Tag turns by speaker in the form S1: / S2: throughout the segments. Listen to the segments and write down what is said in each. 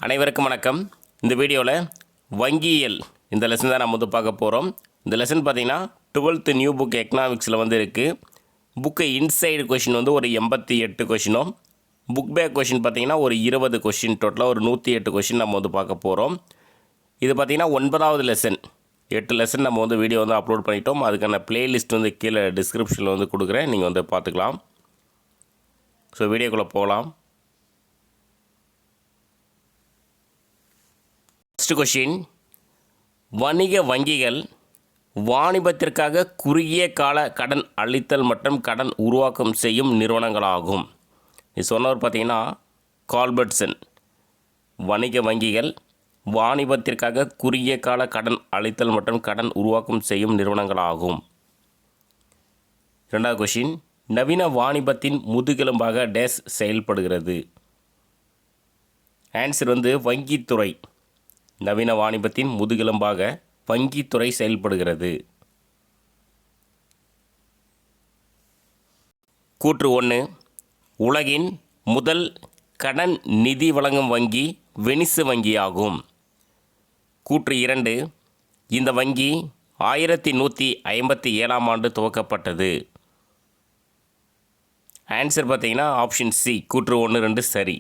S1: அனைவருக்கும் வணக்கம். இந்த வீடியோவில் வங்கியியல் இந்த லெசன் தான் நம்ம பார்க்க போகிறோம். இந்த லெசன் பார்த்திங்கன்னா 12th நியூ புக் எக்கனாமிக்ஸில் இருக்குது. புக்கு இன்சைடு கொஷின் ஒரு 88 கொஷினும், புக் பேக் கொஷின் பார்த்திங்கன்னா ஒரு 20 கொஷின், டோட்டலாக ஒரு 108 கொஷின் நம்ம பார்க்க போகிறோம். இது பார்த்திங்கன்னா 9வது லெசன். 8 லெசன் நம்ம வீடியோ அப்லோட் பண்ணிட்டோம். அதுக்கான பிளேலிஸ்ட் கீழே டிஸ்கிரிப்ஷனில் கொடுக்குறேன், நீங்கள் பார்த்துக்கலாம். ஸோ வீடியோக்குள்ளே போகலாம். ஃபர்ஸ்ட் கொஷின், வணிக வங்கிகள் வாணிபத்திற்காக குறுகிய கால கடன் அளித்தல் மற்றும் கடன் உருவாக்கம் செய்யும் நிறுவனங்களாகும். இது சொன்னவர் பார்த்தீங்கன்னா கால்பர்ட்சன். வணிக வங்கிகள் வாணிபத்திற்காக குறுகிய கால கடன் அளித்தல் மற்றும் கடன் உருவாக்கம் செய்யும் நிறுவனங்களாகும். இரண்டாவது கொஷின், நவீன வாணிபத்தின் முதுகெலும்பாக டேஸ் செயல்படுகிறது. ஆன்சர் வங்கித்துறை. நவீன வாணிபத்தின் முதுகெலும்பாக வங்கித்துறை செயல்படுகிறது. கூற்று 1, உலகின் முதல் கடன் நிதி வழங்கும் வங்கி வெனிசு வங்கியாகும். கூற்று 2, இந்த வங்கி 1157ஆம் ஆண்டு துவக்கப்பட்டது. ஆன்சர் பார்த்தீங்கன்னா ஆப்ஷன் சி, கூற்று 1, 2 சரி.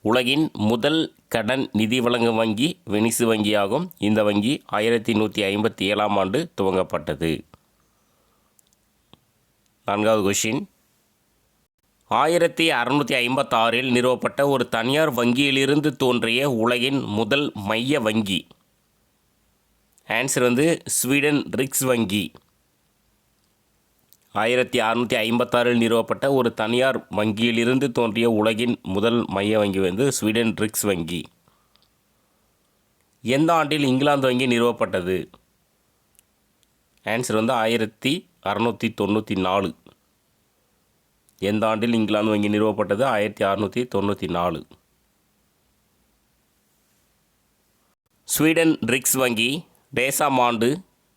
S1: உலகின் முதல் கடன் நிதி வழங்கும் வங்கி வெனிசு வங்கியாகும். இந்த வங்கி 1157ஆம் ஆண்டு துவங்கப்பட்டது. நான்காவது கொஷின், 1656இல் நிறுவப்பட்ட ஒரு தனியார் வங்கியிலிருந்து தோன்றிய உலகின் முதல் மைய வங்கி. ஆன்சர் ஸ்வீடன் ரிக்ஸ் வங்கி. 1656இல் நிறுவப்பட்ட ஒரு தனியார் வங்கியிலிருந்து தோன்றிய உலகின் முதல் மைய வங்கி ஸ்வீடன் ரிக்ஸ் வங்கி. எந்த ஆண்டில் இங்கிலாந்து வங்கி நிறுவப்பட்டது? ஆன்சர் 1694. எந்த ஆண்டில் இங்கிலாந்து வங்கி நிறுவப்பட்டது? 1694. ஸ்வீடன் ரிக்ஸ் வங்கி டேசாம் ஆண்டு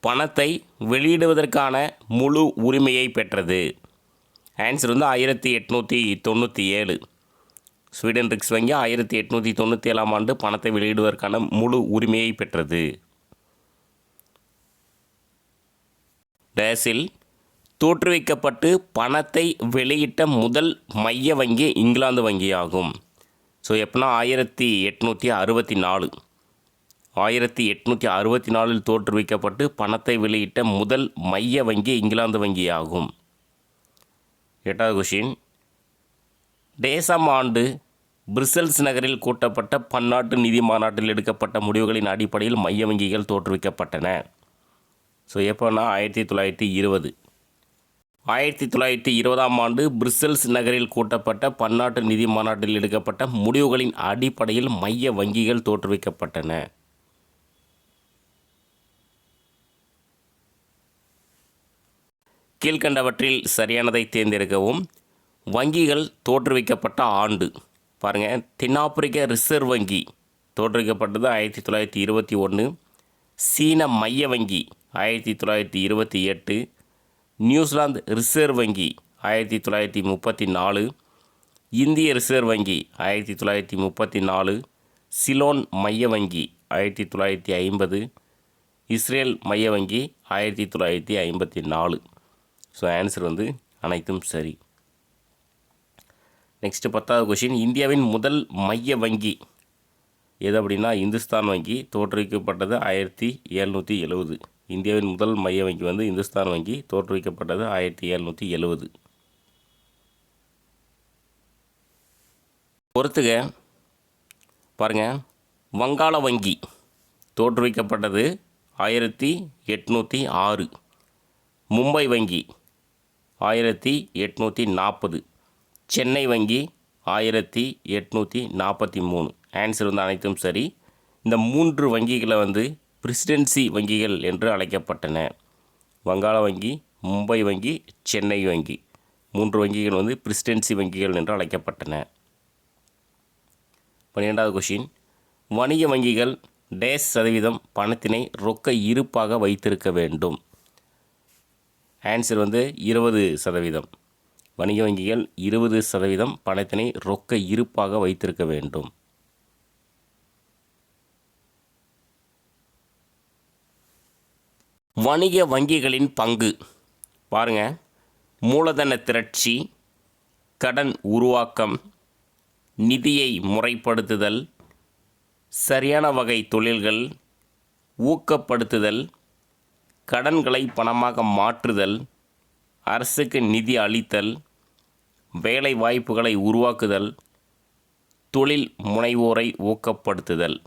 S1: பணத்தை வெளியிடுவதற்கான முழு உரிமையை பெற்றது. ஆன்சர் 1897. ஸ்வீடன் ரிக்ஸ் வங்கி 1897ஆம் ஆண்டு பணத்தை வெளியிடுவதற்கான முழு உரிமையை பெற்றது. டேஸில் தோற்றுவிக்கப்பட்டு பணத்தை வெளியிட்ட முதல் மைய வங்கி இங்கிலாந்து வங்கியாகும். ஸோ எப்படின்னா 1864. 1864இல் தோற்றுவிக்கப்பட்டு பணத்தை வெளியிட்ட முதல் மைய வங்கி இங்கிலாந்து வங்கியாகும். எட்டாவது கொஷின், டேசாம் ஆண்டு பிரசல்ஸ் நகரில் கூட்டப்பட்ட பன்னாட்டு நிதி மாநாட்டில் எடுக்கப்பட்ட முடிவுகளின் அடிப்படையில் மைய வங்கிகள் தோற்றுவிக்கப்பட்டன. ஸோ எப்போனா 1920. 1920ஆம் ஆண்டு பிரசல்ஸ் நகரில் கூட்டப்பட்ட பன்னாட்டு நிதி மாநாட்டில் எடுக்கப்பட்ட முடிவுகளின் அடிப்படையில் மைய வங்கிகள் தோற்றுவிக்கப்பட்டன. கீழ்கண்டவற்றில் சரியானதை தேர்ந்தெடுக்கவும். வங்கிகள் தோற்றுவிக்கப்பட்ட ஆண்டு பாருங்கள். தென்னாப்பிரிக்க ரிசர்வ் வங்கி தோற்றுவிக்கப்பட்டது 1921. சீன மைய வங்கி 1928. நியூசிலாந்து ரிசர்வ் வங்கி 1934. இந்திய ரிசர்வ் வங்கி 1934. சிலோன் மைய வங்கி 1950. இஸ்ரேல் மைய வங்கி 1954. ஸோ ஆன்சர் அனைத்தும் சரி. நெக்ஸ்ட்டு 10வது கொஷின், இந்தியாவின் முதல் மைய வங்கி எது அப்படின்னா இந்துஸ்தான் வங்கி. தோற்றுவிக்கப்பட்டது 1770. இந்தியாவின் முதல் மைய வங்கி இந்துஸ்தான் வங்கி. தோற்றுவிக்கப்பட்டது 1770. பொறுத்துக பாருங்கள். வங்காள வங்கி தோற்றுவிக்கப்பட்டது 1806. மும்பை வங்கி 1840. சென்னை வங்கி 1843. ஆன்சர் அனைத்தும் சரி. இந்த 3 வங்கிகளை பிரசிடென்சி வங்கிகள் என்று அழைக்கப்பட்டன. வங்காள வங்கி, மும்பை வங்கி, சென்னை வங்கி 3 வங்கிகள் பிரசிடென்சி வங்கிகள் என்று அழைக்கப்பட்டன. 12வது கொஷின், வணிக வங்கிகள் டேஸ் சதவீதம் பணத்தினை ரொக்க இருப்பாக வைத்திருக்க வேண்டும். ஆன்சர் 20%. வணிக வங்கிகள் 20% பணத்தினை ரொக்க இருப்பாக வைத்திருக்க வேண்டும். வணிக வங்கிகளின் பங்கு பாருங்க. மூலதன திரட்சி, கடன் உருவாக்கம், நிதியை முறைப்படுத்துதல், சரியான வகை தொழில்கள், ஊக்கப்படுத்துதல், கடன்களை பணமாக மாற்றுதல், அரசுக்கு நிதி அளித்தல், வேலை வாய்ப்புகளை உருவாக்குதல், தொழில் முனைவோரை ஊக்கப்படுத்துதல்.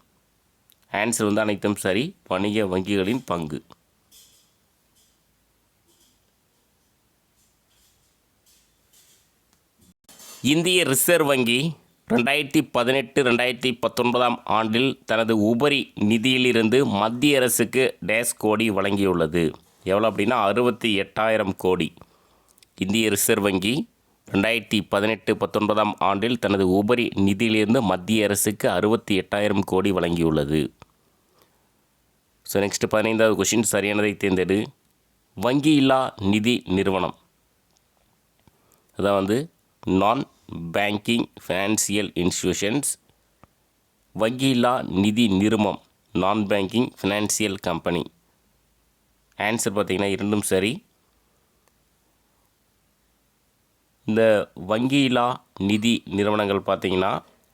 S1: ஆன்சர் வந்து அனைத்தும் சரி. வணிக வங்கிகளின் பங்கு. இந்திய ரிசர்வ் வங்கி 2018-2019 ஆண்டில் தனது உபரி நிதியிலிருந்து மத்திய அரசுக்கு டேஸ் கோடி வழங்கியுள்ளது. எவ்வளோ அப்படின்னா 68,000 கோடி. இந்திய ரிசர்வ் வங்கி 2018-19 ஆண்டில் தனது உபரி நிதியிலிருந்து மத்திய அரசுக்கு 68,000 கோடி வழங்கியுள்ளது. ஸோ நெக்ஸ்ட் 15வது கொஷின் சரியானதை தேர்ந்தெடு. வங்கியில்லா நிதி நிறுவனம், அதான் வந்து நான் பேங்கிங் ஃபினான்சியல் இன்ஸ்டிடியூஷன்ஸ். வங்கியில்லா நிதி நிறுவனம், நான் பேங்கிங் ஃபினான்சியல் கம்பெனி. ஆன்சர் பார்த்திங்கன்னா இரண்டும் சரி. இந்த வங்கியில்லா நிதி நிறுவனங்கள் பார்த்திங்கன்னா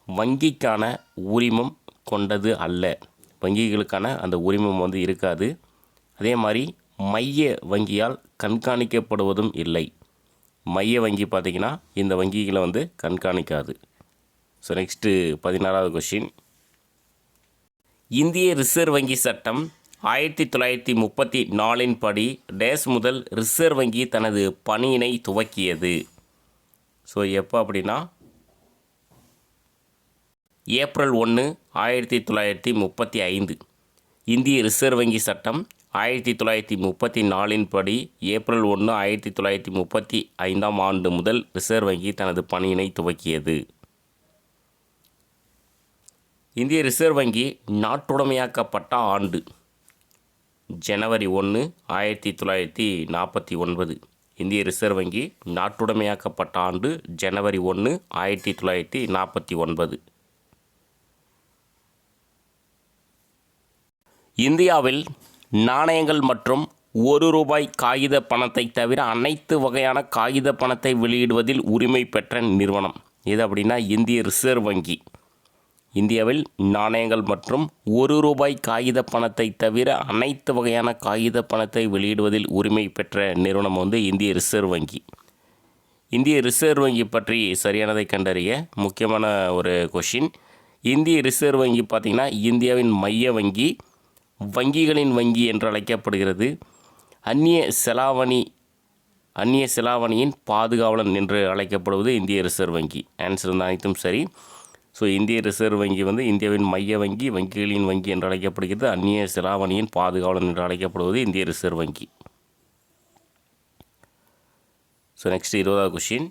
S1: வங்கிக்கான உரிமம் கொண்டது அல்ல. வங்கிகளுக்கான அந்த உரிமம் வந்து இருக்காது. அதே மாதிரி மைய வங்கியால் கண்காணிக்கப்படுவதும் இல்லை. மைய வங்கி பார்த்திங்கன்னா இந்த வங்கிகளை வந்து கண்காணிக்காது. ஸோ நெக்ஸ்ட்டு 16வது கொஷின். இந்திய ரிசர்வ் வங்கி சட்டம் 1934 படி டேஸ் முதல் ரிசர்வ் வங்கி தனது பணியினை துவக்கியது. ஸோ எப்போ அப்படின்னா ஏப்ரல் 1, 1935. இந்திய ரிசர்வ் வங்கி சட்டம் 1934 படி ஏப்ரல் 1, 1935 ஆண்டு முதல் ரிசர்வ் வங்கி தனது பணியினை துவக்கியது. இந்திய ரிசர்வ் வங்கி நாட்டுடைமையாக்கப்பட்ட ஆண்டு ஜனவரி 1, 1949. இந்திய ரிசர்வ் வங்கி நாட்டுடைமையாக்கப்பட்ட ஆண்டு ஜனவரி 1, 1949. இந்தியாவில் நாணயங்கள் மற்றும் ₹1 காகித பணத்தை தவிர அனைத்து வகையான காகித பணத்தை வெளியிடுவதில் உரிமை பெற்ற நிறுவனம் எது அப்படின்னா இந்திய ரிசர்வ் வங்கி. இந்தியாவில் நாணயங்கள் மற்றும் ₹1 காகித பணத்தை தவிர அனைத்து வகையான காகித பணத்தை வெளியிடுவதில் உரிமை பெற்ற நிறுவனம் வந்து இந்திய ரிசர்வ் வங்கி. இந்திய ரிசர்வ் வங்கி பற்றி சரியானதை கண்டறிய முக்கியமான ஒரு கொஷின். இந்திய ரிசர்வ் வங்கி பார்த்திங்கன்னா இந்தியாவின் மைய வங்கி, வங்கிகளின் வங்கி என்று அழைக்கப்படுகிறது. அந்நிய செலாவணியின் பாதுகாவலன் என்று அழைக்கப்படுவது இந்திய ரிசர்வ் வங்கி. ஆன்சர் வந்து அனைத்தும் சரி. ஸோ இந்திய ரிசர்வ் வங்கி வந்து இந்தியாவின் மைய வங்கி, வங்கிகளின் வங்கி என்று அழைக்கப்படுகிறது. அந்நிய செலாவணியின் பாதுகாவலன் என்று அழைக்கப்படுவது இந்திய ரிசர்வ் வங்கி. ஸோ நெக்ஸ்ட் 20வது கொஷின்.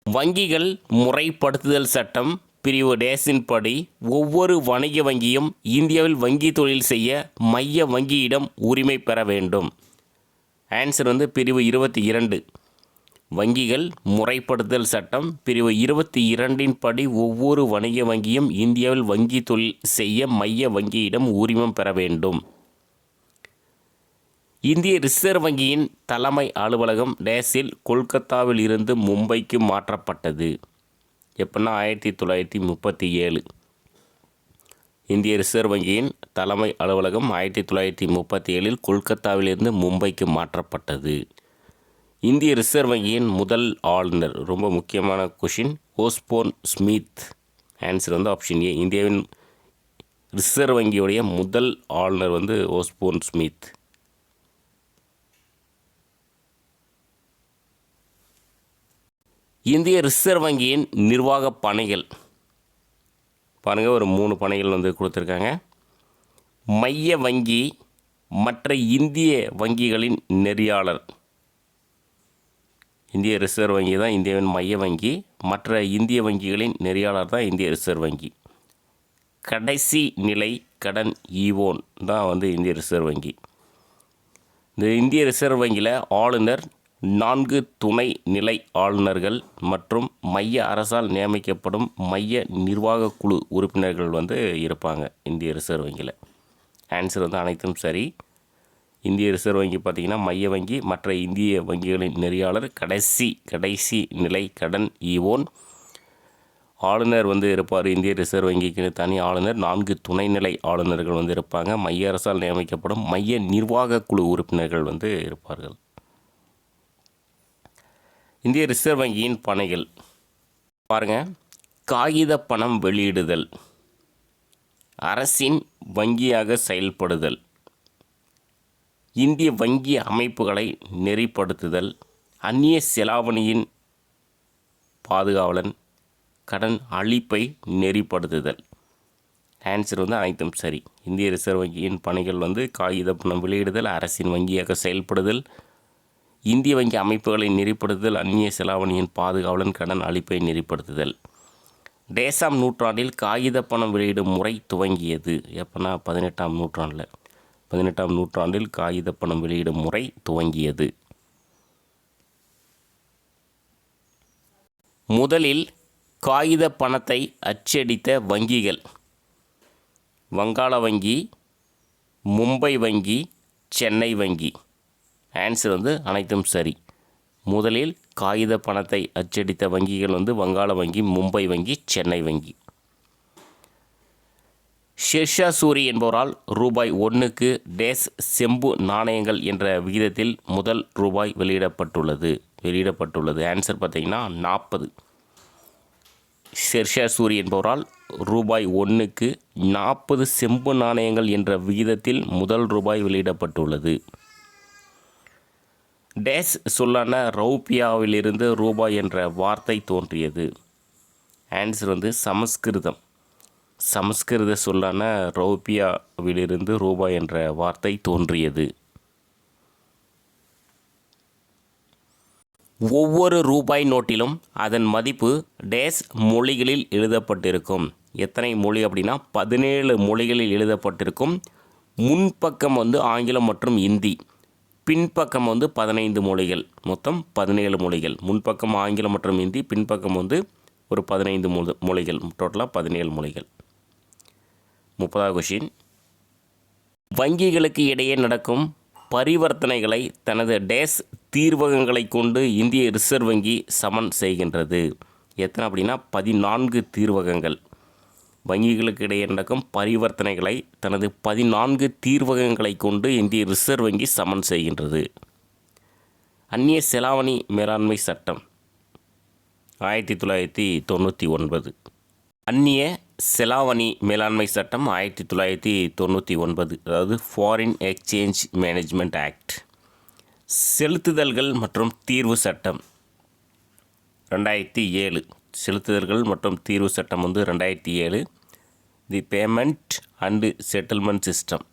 S1: வங்கிகள் முறைப்படுத்துதல் சட்டம் பிரிவு டேஸின் படி ஒவ்வொரு வணிக வங்கியும் இந்தியாவில் வங்கி தொழில் செய்ய மைய வங்கியிடம் உரிமை பெற வேண்டும். ஆன்சர் வந்து பிரிவு 22. வங்கிகள் முறைப்படுத்துதல் சட்டம் பிரிவு 22 படி ஒவ்வொரு வணிக வங்கியும் இந்தியாவில் வங்கி தொழில் செய்ய மைய வங்கியிடம் உரிமம் பெற வேண்டும். இந்திய ரிசர்வ் வங்கியின் தலைமை அலுவலகம் டேஸில் கொல்கத்தாவில் இருந்து மும்பைக்கு மாற்றப்பட்டது. எப்படின்னா 1937. இந்திய ரிசர்வ் வங்கியின் தலைமை அலுவலகம் 1937 கொல்கத்தாவிலிருந்து மும்பைக்கு மாற்றப்பட்டது. இந்திய ரிசர்வ் வங்கியின் முதல் ஆளுநர், ரொம்ப முக்கியமான கொஷின், ஓஸ்போன் ஸ்மித். ஆன்சர் வந்து ஆப்ஷன் ஏ. இந்தியாவின் ரிசர்வ் வங்கியுடைய முதல் ஆளுநர் வந்து ஓஸ்போன் ஸ்மித். இந்திய ரிசர்வ் வங்கியின் நிர்வாக பணிகள் பாருங்கள், ஒரு 3 பணிகள் வந்து கொடுத்துருக்காங்க. மைய வங்கி மற்ற இந்திய வங்கிகளின் நெறியாளர். இந்திய ரிசர்வ் வங்கி தான் இந்தியாவின் மைய வங்கி, மற்ற இந்திய வங்கிகளின் நெறியாளர் தான் இந்திய ரிசர்வ் வங்கி. கடைசி நிலை கடன் ஈவோன் தான் வந்து இந்திய ரிசர்வ் வங்கி. இந்த இந்திய ரிசர்வ் வங்கியில் ஆளுநர், 4 துணை நிலை ஆளுநர்கள் மற்றும் மைய அரசால் நியமிக்கப்படும் மைய நிர்வாக குழு உறுப்பினர்கள் வந்து இருப்பாங்க இந்திய ரிசர்வ் வங்கியில். ஆன்சர் வந்து அனைத்தும் சரி. இந்திய ரிசர்வ் வங்கி பார்த்திங்கன்னா மைய வங்கி மற்ற இந்திய வங்கிகளின் நெறியாளர், கடைசி நிலை கடன் ஈவோன். ஆளுநர் வந்து இருப்பார். இந்திய ரிசர்வ் வங்கிக்கு தனி ஆளுநர், 4 துணைநிலை ஆளுநர்கள் வந்து இருப்பாங்க. மைய அரசால் நியமிக்கப்படும் மைய நிர்வாக குழு உறுப்பினர்கள் வந்து இருப்பார்கள். இந்திய ரிசர்வ் வங்கியின் பணிகள் பாருங்கள். காகித பணம் வெளியிடுதல், அரசின் வங்கியாக செயல்படுதல், இந்திய வங்கி அமைப்புகளை நெறிப்படுத்துதல், அந்நிய செலாவணியின் பாதுகாவலன், கடன் அளிப்பை நெறிப்படுத்துதல். ஆன்சர் வந்து அனைத்தும் சரி. இந்திய ரிசர்வ் வங்கியின் பணிகள் வந்து காகித பணம் வெளியிடுதல், அரசின் வங்கியாக செயல்படுதல், இந்திய வங்கி அமைப்புகளை நெறிப்படுத்துதல், அந்நிய செலாவணியின் பாதுகாவலன், கடன் அளிப்பை நெறிப்படுத்துதல். டேசாம் நூற்றாண்டில் காகித பணம் வெளியிடும் முறை துவங்கியது. எப்போனா 18ஆம் நூற்றாண்டில். 18ஆம் நூற்றாண்டில் காகித பணம் வெளியிடும் முறை துவங்கியது. முதலில் காகித பணத்தை அச்சடித்த வங்கிகள்: வங்காள வங்கி, மும்பை வங்கி, சென்னை வங்கி. ஆன்சர் வந்து அனைத்தும் சரி. முதலில் காகித பணத்தை அச்சடித்த வங்கிகள் வந்து வங்காள வங்கி, மும்பை வங்கி, சென்னை வங்கி. ஷெர்ஷா சூரி என்பவரால் ரூபாய் 1க்கு டேஸ் செம்பு நாணயங்கள் என்ற விகிதத்தில் முதல் ரூபாய் வெளியிடப்பட்டுள்ளது. ஆன்சர் பார்த்தீங்கன்னா 40. ஷெர்ஷா சூரி என்பவரால் ரூபாய் 1க்கு 40 செம்பு நாணயங்கள் என்ற விகிதத்தில் முதல் ரூபாய் வெளியிடப்பட்டுள்ளது. டேஸ் சொல்லான ரௌபியாவிலிருந்து ரூபாய் என்ற வார்த்தை தோன்றியது. ஆன்சர் வந்து சமஸ்கிருத சொல்லான ரௌபியாவிலிருந்து ரூபாய் என்ற வார்த்தை தோன்றியது. ஒவ்வொரு ரூபாய் நோட்டிலும் அதன் மதிப்பு டேஸ் மொழிகளில் எழுதப்பட்டிருக்கும். எத்தனை மொழி அப்படின்னா 17 மொழிகளில் எழுதப்பட்டிருக்கும். முன்பக்கம் வந்து ஆங்கிலம் மற்றும் இந்தி, பின்பக்கம் வந்து 15 மொழிகள், மொத்தம் 17 மொழிகள். முன்பக்கம் ஆங்கிலம் மற்றும் இந்தி, பின்பக்கம் வந்து ஒரு 15 மொழிகள், டோட்டலாக 17 மொழிகள். 30வது கொஷின். வங்கிகளுக்கு இடையே நடக்கும் பரிவர்த்தனைகளை தனது டேஸ் தீர்வகங்களை கொண்டு இந்திய ரிசர்வ் வங்கி சமன் செய்கின்றது. எத்தனை அப்படின்னா 14 தீர்வகங்கள். வங்கிகளுக்கு இடையே நடக்கும் பரிவர்த்தனைகளை தனது 14 தீர்வகங்களை கொண்டு இந்திய ரிசர்வ் வங்கி சமன் செய்கின்றது. அந்நிய செலாவணி மேலாண்மை சட்டம் 1999. அந்நிய செலாவணி மேலாண்மை சட்டம் 1999, அதாவது ஃபாரின் எக்ஸ்சேஞ்ச் மேனேஜ்மெண்ட் ஆக்ட். செலுத்துதல்கள் மற்றும் தீர்வு சட்டம் 2007. செலுத்துதல்கள் மற்றும் தீர்வு சட்டம் வந்து 2007. The payment and settlement system.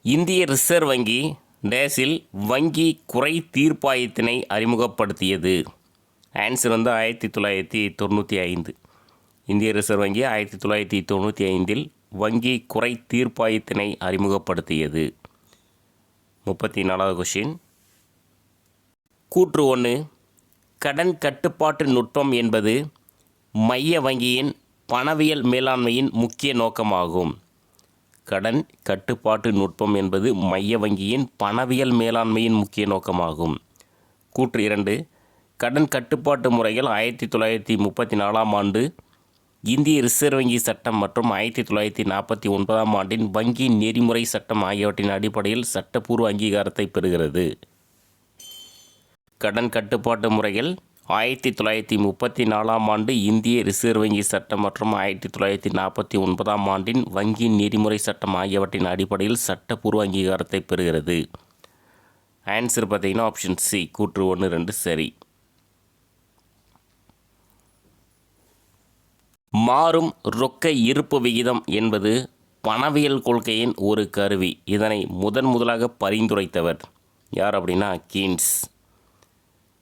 S1: இந்திய ரிசர்வ் வங்கி டேஸில் வங்கி குறை தீர்ப்பாயத்தினை அறிமுகப்படுத்தியது. ஆன்சர் வந்து 1995. இந்திய ரிசர்வ் வங்கி 1995 வங்கி குறை தீர்ப்பாயத்தினை அறிமுகப்படுத்தியது. 34வது கொஷின். கூற்று 1. கடன் கட்டுப்பாட்டு நுட்பம் என்பது மைய வங்கியின் பணவியல் மேலாண்மையின் முக்கிய நோக்கமாகும். கடன் கட்டுப்பாட்டு நுட்பம் என்பது மைய வங்கியின் பணவியல் மேலாண்மையின் முக்கிய நோக்கமாகும். கூற்று 2. கடன் கட்டுப்பாட்டு முறைகள் 1934ஆம் ஆண்டு இந்திய ரிசர்வ் வங்கி சட்டம் மற்றும் 1949ஆம் ஆண்டின் வங்கி நெறிமுறை சட்டம் ஆகியவற்றின் அடிப்படையில் சட்டப்பூர்வ அங்கீகாரத்தை பெறுகிறது. கடன் கட்டுப்பாட்டு முறைகள் 1934ஆம் ஆண்டு இந்திய ரிசர்வ் வங்கி சட்டம் மற்றும் 1949ஆம் ஆண்டின் வங்கி நெறிமுறை சட்டம் ஆகியவற்றின் அடிப்படையில் சட்டப்பூர்வ அங்கீகாரத்தை பெறுகிறது. ஆன்சர் பார்த்தீங்கன்னா ஆப்ஷன் சி, கூற்று 1, 2 சரி. மாறும் ரொக்க இருப்பு விகிதம் என்பது பணவியல் கொள்கையின் ஒரு கருவி. இதனை முதலாக பரிந்துரைத்தவர் யார் அப்படின்னா கீன்ஸ்.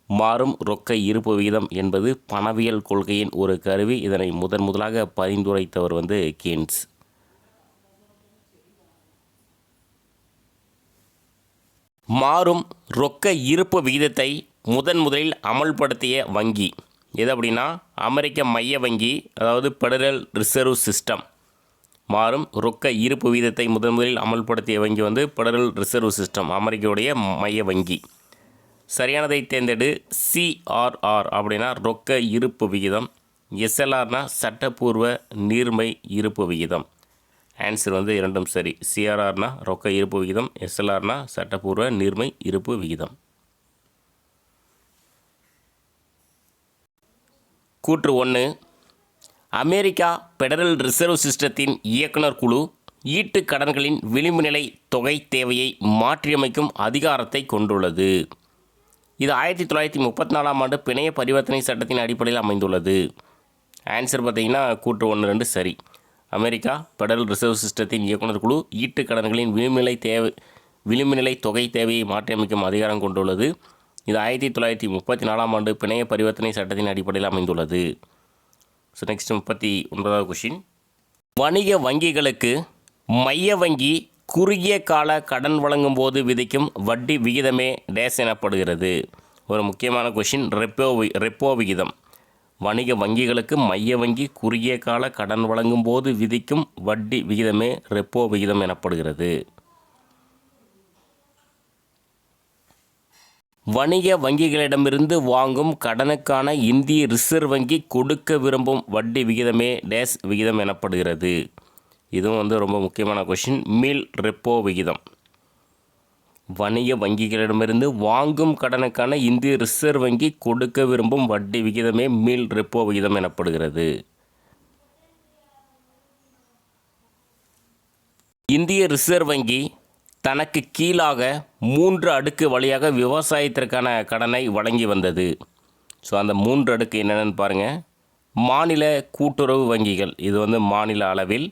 S1: மாறும் ரொக்க இருப்பு விகிதம் என்பது பணவியல் கொள்கையின் ஒரு கருவி. இதனை முதலாக பரிந்துரைத்தவர் வந்து கீன்ஸ். மாறும் ரொக்க இருப்பு விகிதத்தை முதலில் அமல்படுத்திய வங்கி எது அப்படின்னா அமெரிக்க மைய வங்கி, அதாவது ஃபெடரல் ரிசர்வ் சிஸ்டம். மாறும் ரொக்க இருப்பு வீதத்தை முதலில் அமல்படுத்திய வங்கி வந்து ஃபெடரல் ரிசர்வ் சிஸ்டம், அமெரிக்காவுடைய மைய வங்கி. சரியானதை தேர்ந்தெடு. சிஆர்ஆர் அப்படின்னா ரொக்க இருப்பு விகிதம், எஸ்எல்ஆர்னா சட்டப்பூர்வ நீர்மை இருப்பு விகிதம். ஆன்சர் வந்து இரண்டும் சரி. சிஆர்ஆர்னா ரொக்க இருப்பு விகிதம், எஸ்எல்ஆர்னா சட்டப்பூர்வ நீர்மை இருப்பு விகிதம். கூற்று 1. அமெரிக்கா ஃபெடரல் ரிசர்வ் சிஸ்டத்தின் இயக்குனர் குழு ஈட்டு கடன்களின் விளிம்பு நிலை தொகை தேவையை மாற்றியமைக்கும் அதிகாரத்தை கொண்டுள்ளது. இது 1934ஆம் ஆண்டு பிணைய பரிவர்த்தனை சட்டத்தின் அடிப்படையில் அமைந்துள்ளது. ஆன்சர் பார்த்தீங்கன்னா கூற்று 1, 2 சரி. அமெரிக்கா ஃபெடரல் ரிசர்வ் சிஸ்டத்தின் இயக்குனர் குழு ஈட்டு கடன்களின் விளிம்பு நிலை தொகை தேவையை மாற்றியமைக்கும் அதிகாரம் கொண்டுள்ளது. இது 1934ஆம் ஆண்டு பிணைய பரிவர்த்தனை சட்டத்தின் அடிப்படையில் அமைந்துள்ளது. ஸோ நெக்ஸ்ட் 39வது கொஷின். வணிக வங்கிகளுக்கு மைய வங்கி குறுகிய கால கடன் வழங்கும் போது விதிக்கும் வட்டி விகிதமே டேஸ் எனப்படுகிறது. ஒரு முக்கியமான கொஷின், ரெப்போ விகிதம். வணிக வங்கிகளுக்கு மைய வங்கி குறுகிய கால கடன் வழங்கும் போது விதிக்கும் வட்டி விகிதமே ரெப்போ விகிதம் எனப்படுகிறது. வணிக வங்கிகளிடமிருந்து வாங்கும் கடனுக்கான இந்திய ரிசர்வ் வங்கி கொடுக்க விரும்பும் வட்டி விகிதமே டேஸ் விகிதம் எனப்படுகிறது. இதுவும் வந்து ரொம்ப முக்கியமான கொஷின், மீள் ரெப்போ விகிதம். வணிக வங்கிகளிடமிருந்து வாங்கும் கடனுக்கான இந்திய ரிசர்வ் வங்கி கொடுக்க விரும்பும் வட்டி விகிதமே மீள் ரெப்போ விகிதம் எனப்படுகிறது. இந்திய ரிசர்வ் வங்கி தனக்கு கீழாக 3 அடுக்கு வழியாக விவசாயத்திற்கான கடனை வழங்கி வந்தது. ஸோ அந்த 3 அடுக்கு என்னென்னு பாருங்கள். மாநில கூட்டுறவு வங்கிகள், இது வந்து மாநில அளவில்.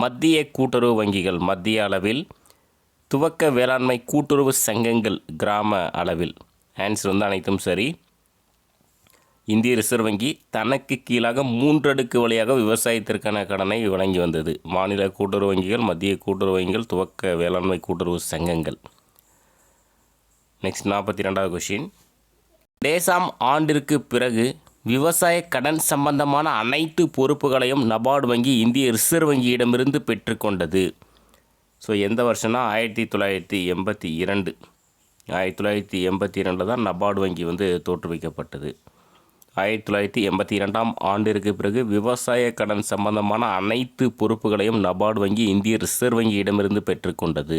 S1: மத்திய கூட்டுறவு வங்கிகள் மத்திய அளவில். துவக்க வேளாண்மை கூட்டுறவு சங்கங்கள் கிராம அளவில். ஆன்சர் வந்து அனைத்தும் சரி. இந்திய ரிசர்வ் வங்கி தனக்கு கீழாக 3 அடுக்கு வழியாக விவசாயத்திற்கான கடனை வழங்கி வந்தது. மாநில கூட்டுறவு வங்கிகள், மத்திய கூட்டுறவு வங்கிகள், துவக்க வேளாண்மை கூட்டுறவு சங்கங்கள். Next 42வது question. டேசாம் ஆண்டிற்கு பிறகு விவசாய கடன் சம்பந்தமான அனைத்து பொறுப்புகளையும் நபார்டு வங்கி இந்திய ரிசர்வ் வங்கியிடமிருந்து பெற்றுக்கொண்டது. ஸோ எந்த வருஷம்னா 1982. 1982 தான் நபார்டு வங்கி வந்து தோற்றுவிக்கப்பட்டது. 1982ஆம் ஆண்டிற்கு பிறகு விவசாய கடன் சம்பந்தமான அனைத்து பொறுப்புகளையும் நபார்டு வங்கி இந்திய ரிசர்வ் வங்கியிடமிருந்து பெற்றுக்கொண்டது.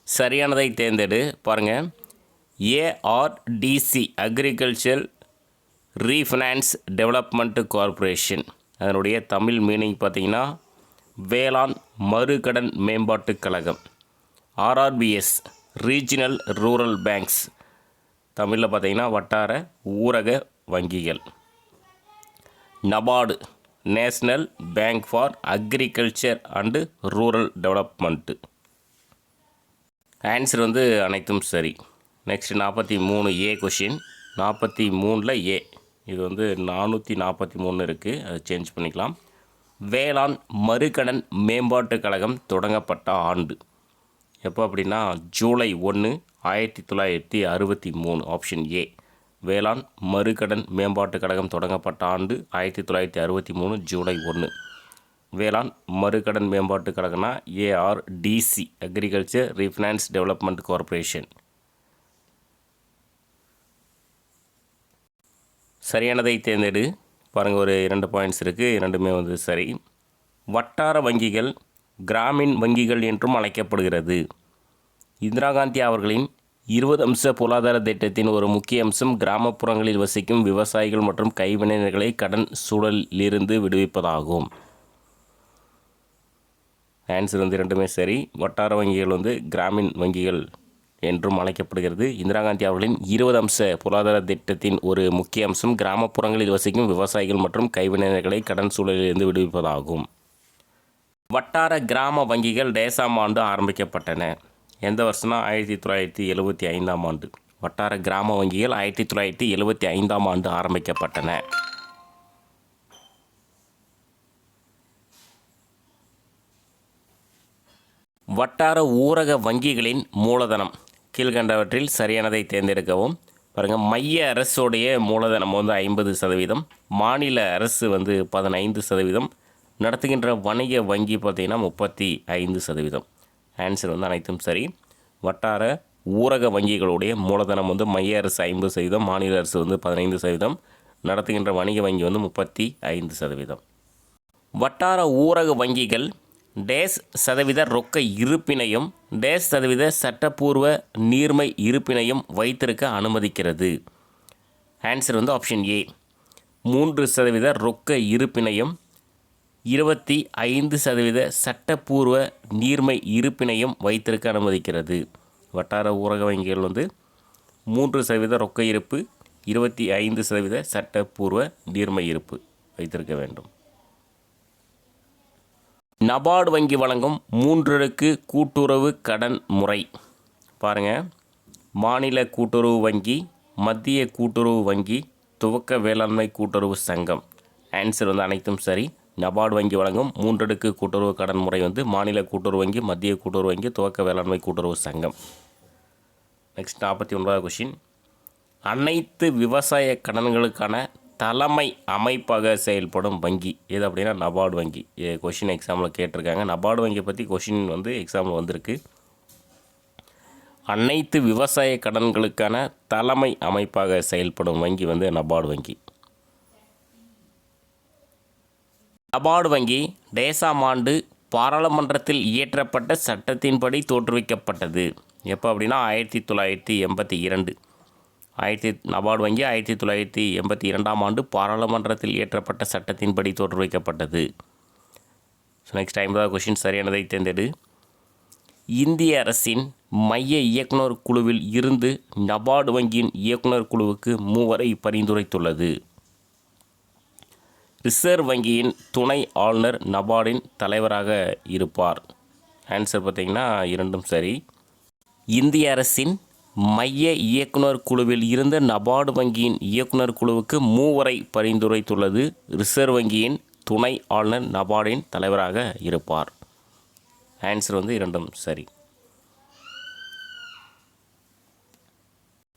S1: சரியானதை தேர்ந்தெடு. பாருங்கள், ஏஆர்டிசி அக்ரிகல்ச்சர் ரீஃபைனான்ஸ் டெவலப்மெண்ட் கார்ப்பரேஷன், அதனுடைய தமிழ் மீனிங் பார்த்திங்கன்னா வேளாண் மறுகடன் மேம்பாட்டுக் கழகம். ஆர்ஆர்பிஎஸ் ரீஜினல் ரூரல் பேங்க்ஸ், தமிழில் பார்த்திங்கன்னா வட்டார ஊரக வங்கிகள். NABARD national bank for agriculture and rural development. Answer வந்து அனைத்தும் சரி. Next 43A question. 43ல் ஏ, இது வந்து 443 இருக்குது, அதை சேஞ்ச் பண்ணிக்கலாம். வேளாண் மறுகடன் மேம்பாட்டுக் கழகம் தொடங்கப்பட்ட ஆண்டு எப்போ அப்படின்னா ஜூலை 1, 1963. Option A. வேளாண் மறுகடன் மேம்பாட்டுக் கழகம் தொடங்கப்பட்ட ஆண்டு 1963 ஜூலை 1. வேளாண் மறுகடன் மேம்பாட்டுக் கழகம்னா ஏஆர்டிசி அக்ரிகல்ச்சர் ரீஃபைனான்ஸ் டெவலப்மெண்ட் கார்ப்பரேஷன். சரியானதை தேர்ந்தெடு. பாருங்கள், ஒரு 2 பாயிண்ட்ஸ் இருக்குது, இரண்டுமே வந்து சரி. வட்டார வங்கிகள் கிராமின் வங்கிகள் என்றும் அழைக்கப்படுகிறது. இந்திரா காந்தி அவர்களின் 20 அம்ச பொருளாதார திட்டத்தின் ஒரு முக்கிய அம்சம் கிராமப்புறங்களில் வசிக்கும் விவசாயிகள் மற்றும் கைவினைஞர்களை கடன் சூழலிலிருந்து விடுவிப்பதாகும். ஆன்சர் வந்து இரண்டுமே சரி. வட்டார வங்கிகள் வந்து கிராமின் வங்கிகள் என்றும் அழைக்கப்படுகிறது. இந்திரா காந்தி அவர்களின் 20 அம்ச பொருளாதார திட்டத்தின் ஒரு முக்கிய அம்சம் கிராமப்புறங்களில் வசிக்கும் விவசாயிகள் மற்றும் கைவினைஞர்களை கடன் சூழலிலிருந்து விடுவிப்பதாகும். வட்டார கிராம வங்கிகள் டேசாம் ஆண்டு ஆரம்பிக்கப்பட்டன. எந்த வருஷம்னா 1975ஆம் ஆண்டு. வட்டார கிராம வங்கிகள் 1975ஆம் ஆண்டு ஆரம்பிக்கப்பட்டன. வட்டார ஊரக வங்கிகளின் மூலதனம் கீழ்கண்டவற்றில் சரியானதை தேர்ந்தெடுக்கவும். பாருங்கள், மைய அரசோடைய மூலதனம் வந்து 50%, மாநில அரசு வந்து 15%, நடத்துகின்ற வணிக வங்கி பார்த்திங்கன்னா 35%. ஆன்சர் வந்து அனைத்தும் சரி. வட்டார ஊரக வங்கிகளுடைய மூலதனம் வந்து மைய அரசு 50%, மாநில அரசு வந்து 15%, நடத்துகின்ற வணிக வங்கி வந்து 35%. வட்டார ஊரக வங்கிகள் டேஸ் சதவீத ரொக்க இருப்பினையும் டேஸ் சதவீத சட்டப்பூர்வ நீர்மை இருப்பினையும் வைத்திருக்க அனுமதிக்கிறது. ஆன்சர் வந்து ஆப்ஷன் ஏ, 3% ரொக்க இருப்பினையும் 25% சட்டப்பூர்வ நீர்மை இருப்பினையும் வைத்திருக்க அனுமதிக்கிறது. வட்டார ஊரக வங்கிகள் வந்து 3% ரொக்க இருப்பு, 25% சட்டப்பூர்வ நீர்மை இருப்பு வைத்திருக்க வேண்டும். நபார்டு வங்கி வழங்கும் 3 அடுக்கு கூட்டுறவு கடன் முறை. பாருங்கள், மாநில கூட்டுறவு வங்கி, மத்திய கூட்டுறவு வங்கி, துவக்க வேளாண்மை கூட்டுறவு சங்கம். ஆன்சர் வந்து அனைத்தும் சரி. நபார்டு வங்கி வழங்கும் 3 அடுக்கு கூட்டுறவு கடன் முறை வந்து மாநில கூட்டுறவு வங்கி, மத்திய கூட்டுறவு வங்கி, துவக்க வேளாண்மை கூட்டுறவு சங்கம். நெக்ஸ்ட் 49வது கொஷின். அனைத்து விவசாய கடன்களுக்கான தலைமை அமைப்பாக செயல்படும் வங்கி எது அப்படின்னா நபார்டு வங்கி. கொஷின் எக்ஸாமில் கேட்டிருக்காங்க. நபார்டு வங்கியை பற்றி கொஷின் வந்து எக்ஸாமில் வந்திருக்கு. அனைத்து விவசாய கடன்களுக்கான தலைமை அமைப்பாக செயல்படும் வங்கி வந்து நபார்டு வங்கி. நபார்டு வங்கி டேசாம் ஆண்டு பாராளுமன்றத்தில் இயற்றப்பட்ட சட்டத்தின்படி தோற்றுவிக்கப்பட்டது. எப்போ அப்படின்னா 1982. நபார்டு வங்கி 1982ஆம் ஆண்டு பாராளுமன்றத்தில் இயற்றப்பட்ட சட்டத்தின்படி தோற்றுவிக்கப்பட்டது. ஸோ நெக்ஸ்ட் 50வது கொஷின் சரியானதை தேர்ந்தெடு. இந்திய அரசின் மைய இயக்குனர் குழுவில் இருந்து நபார்டு வங்கியின் இயக்குனர் குழுவுக்கு 3 வரை பரிந்துரைத்துள்ளது. ரிசர்வ் வங்கியின் துணை ஆளுநர் நபார்டின் தலைவராக இருப்பார். ஆன்சர் பார்த்திங்கன்னா இரண்டும் சரி. இந்திய அரசின் மைய இயக்குனர் குழுவில் இருந்த நபார்டு வங்கியின் இயக்குனர் குழுவுக்கு 3 வரை பரிந்துரைத்துள்ளது. ரிசர்வ் வங்கியின் துணை ஆளுநர் நபார்டின் தலைவராக இருப்பார். ஆன்சர் வந்து இரண்டும் சரி.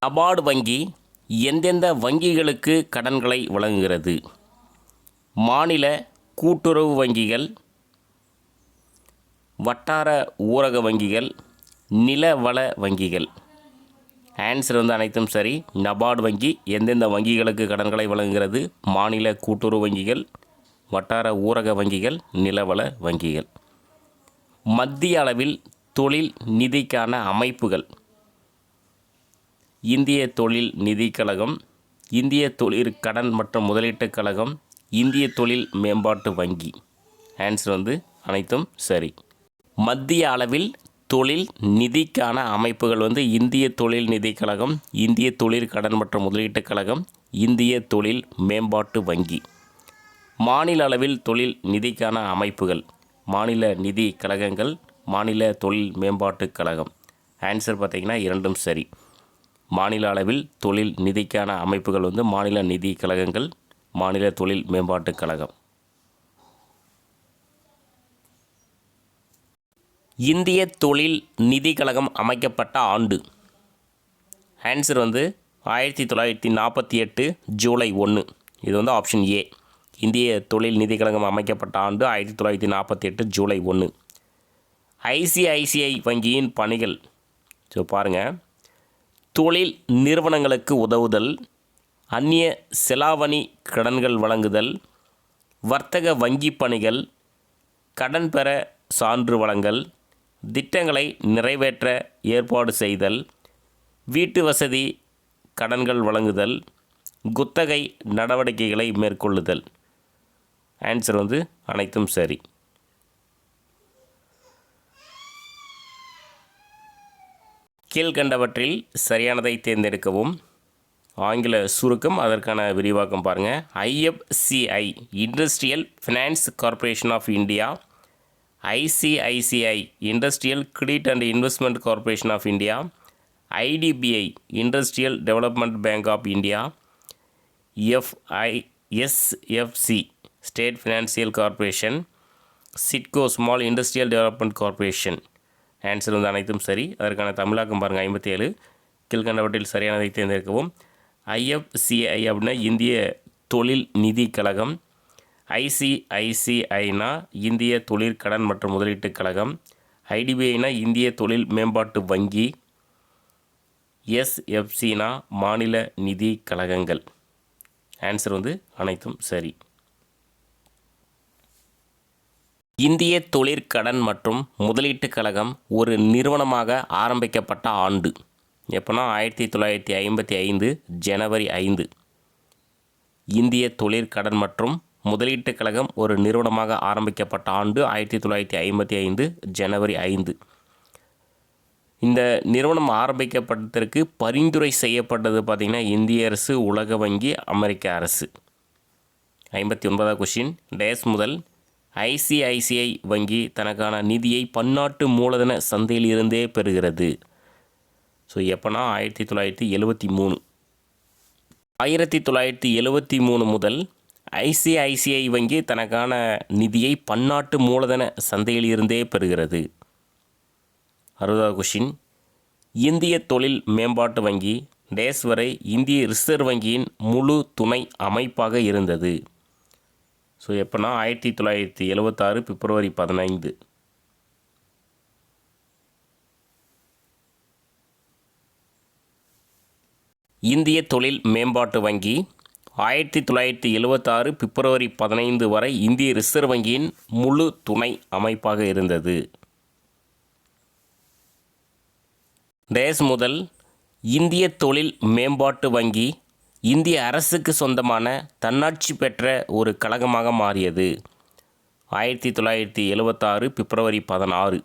S1: நபார்டு வங்கி எந்தெந்த வங்கிகளுக்கு கடன்களை வழங்குகிறது? மாநில கூட்டுறவு வங்கிகள், வட்டார ஊரக வங்கிகள், நிலவள வங்கிகள். ஆன்சர் வந்து அனைத்தும் சரி. நபார்டு வங்கி எந்தெந்த வங்கிகளுக்கு கடன்களை வழங்குகிறது? மாநில கூட்டுறவு வங்கிகள், வட்டார ஊரக வங்கிகள், நிலவள வங்கிகள். மத்திய அளவில் தொழில் நிதிக்கான அமைப்புகள். இந்திய தொழில் நிதி கழகம், இந்திய தொழில் கடன் மற்றும் முதலீட்டுக் கழகம், இந்திய தொழில் மேம்பாட்டு வங்கி. ஆன்சர் வந்து அனைத்தும் சரி. மத்திய அளவில் தொழில் நிதிக்கான அமைப்புகள் வந்து இந்திய தொழில் நிதி கழகம், இந்திய தொழில் கடன் மற்றும் முதலீட்டுக் கழகம், இந்திய தொழில் மேம்பாட்டு வங்கி. மாநில அளவில் தொழில் நிதிக்கான அமைப்புகள் மாநில நிதி கழகங்கள், மாநில தொழில் மேம்பாட்டுக் கழகம். ஆன்சர் பார்த்திங்கன்னா இரண்டும் சரி. மாநில அளவில் தொழில் நிதிக்கான அமைப்புகள் வந்து மாநில நிதி கழகங்கள், மாநில தொழில் மேம்பாட்டுக் கழகம். இந்திய தொழில் நிதி கழகம் அமைக்கப்பட்ட ஆண்டு. ஆன்சர் வந்து 1948 ஜூலை 1. இது வந்து ஆப்ஷன் ஏ. இந்திய தொழில் நிதி கழகம் அமைக்கப்பட்ட ஆண்டு 1948 ஜூலை 1. ஐசிஐசிஐ வங்கியின் பணிகள். ஸோ பாருங்கள், தொழில் நிறுவனங்களுக்கு உதவுதல், அந்நிய செலாவணி கடன்கள் வழங்குதல், வர்த்தக வங்கி பணிகள், கடன் பெற சான்று வழங்கல், திட்டங்களை நிறைவேற்ற ஏற்பாடு செய்தல், வீட்டு வசதி கடன்கள் வழங்குதல், குத்தகை நடவடிக்கைகளை மேற்கொள்ளுதல். ஆன்சர் வந்து அனைத்தும் சரி. கீழ்கண்டவற்றில் சரியானதை தேர்ந்தெடுக்கவும். ஆங்கில சுருக்கம், அதற்கான விரிவாக்கம் பாருங்கள். IFCI industrial finance corporation of India, ICICI industrial credit and investment corporation of India, IDBI industrial development bank of India, SFC state financial corporation, SIDCO small industrial development corporation. Answer வந்து அனைத்தும் சரி. அதற்கான தமிழாக்கம் பாருங்கள். 57 கீழ்கண்டவற்றில் சரியானதை தேர்ந்தெடுக்கவும். IFCI அப்படின்னா இந்திய தொழில் நிதி கழகம். ICICIனா இந்திய தொழிற்கடன் மற்றும் முதலீட்டுக் கழகம். IDBIனா இந்திய தொழில் மேம்பாட்டு வங்கி. SFCனா மாநில நிதி கழகங்கள். ஆன்சர் அனைத்தும் சரி. இந்திய தொழிற்கடன் மற்றும் முதலீட்டுக் கழகம் ஒரு நிறுவனமாக ஆரம்பிக்கப்பட்ட ஆண்டு எப்போனா 1955 ஜனவரி 5. இந்திய தொழிற்கடன் மற்றும் முதலீட்டுக் கழகம் ஒரு நிறுவனமாக ஆரம்பிக்கப்பட்ட ஆண்டு 1955 ஜனவரி 5. இந்த நிறுவனம் ஆரம்பிக்கப்பட்டதற்கு பரிந்துரை செய்யப்பட்டது பார்த்திங்கன்னா இந்திய அரசு, உலக வங்கி, அமெரிக்க அரசு. 59வது கொஷின். டேஸ் முதல் ICICI வங்கி தனக்கான நிதியை பன்னாட்டு மூலதன சந்தையில் இருந்தே பெறுகிறது. ஸோ எப்போனா 1973. 1973 முதல் ICICI வங்கி தனக்கான நிதியை பன்னாட்டு மூலதன சந்தையில் இருந்தே பெறுகிறது. 60வது கொஷின். இந்திய தொழில் மேம்பாட்டு வங்கி டேஸ் வரை இந்திய ரிசர்வ் வங்கியின் முழு துணை அமைப்பாக இருந்தது. ஸோ எப்போனா 1976 பிப்ரவரி 15. இந்திய தொழில் மேம்பாட்டு வங்கி 1976 பிப்ரவரி 15 வரை இந்திய ரிசர்வ் வங்கியின் முழு துணை அமைப்பாக இருந்தது. டேஸ் முதல் இந்திய தொழில் மேம்பாட்டு வங்கி இந்திய அரசுக்கு சொந்தமான தன்னாட்சி பெற்ற ஒரு கழகமாக மாறியது. 1976 பிப்ரவரி 16.